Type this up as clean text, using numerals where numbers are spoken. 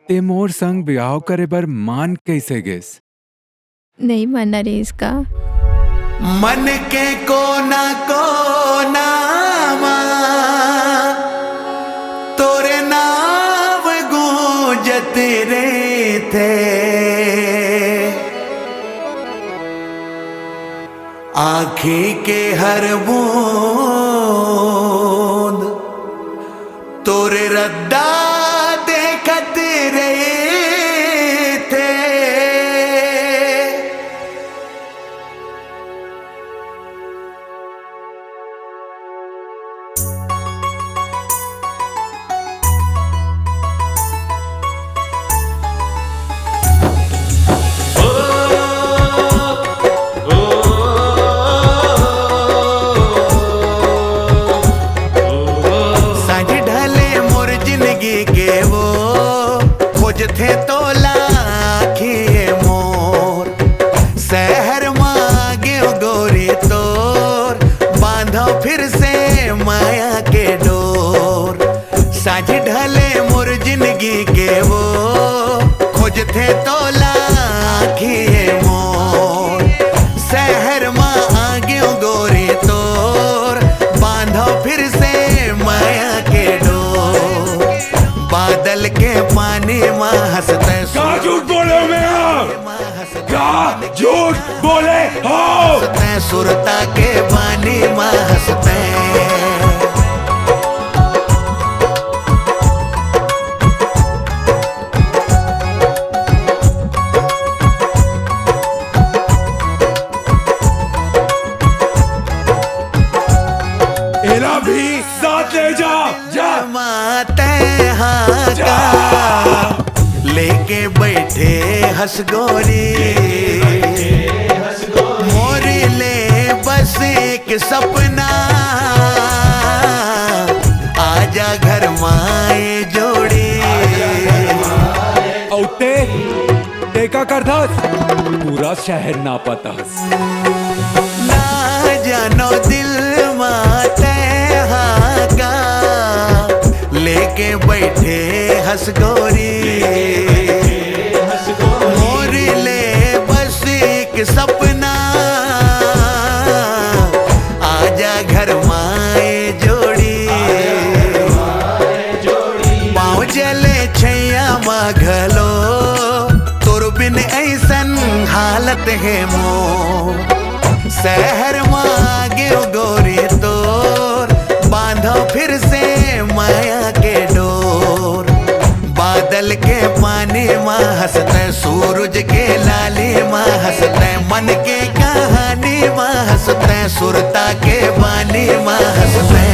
ते मोर संग ब्याह करे बर मान कैसे गेस? नहीं मानना रे इसका। मन के कोना कोना तोरे नाव गूंजत रे थे, आँखी के हर बूंद तोरे रद्दा देखत रहे थे। थे तो लाखिए मोर शहर मांगे गोरी तोर, बांधो फिर से माया के डोर। साझ ढले मोर जिंदगी के वो खोज थे तो लाखिए मोर शहर मांगे गोरी तोर, बांधो फिर से माया के डोर। बादल के पानी माँ हंसते, क्या झूठ बोले मैं? क्या झूठ बोले हो? हंसते सुरता के पानी माँ हंसते। एला भी साथ ले जा, जा माते हाँ का लेके बैठे हंसगोरी, मोरी ले बस एक सपना, आजा घर माए जोड़ी। औते देखा करधस पूरा शहर ना पतास। ना जानो दिल माते हाँ का लेके बैठे हंसगोरी, मोर ले बस एक सपना, आजा घर माए जोड़ी। पाँव जले छैया माघलो तोर बिन ऐसन हालत है मोर, शहर मांगे गोरी तोर, बांधो फिर से माया के डोर। बादल के पानी माँ हंसते, सूरज के लाली माँ हंसते, मन के कहानी माँ हंसते, सुरता के पानी माँ हंसते।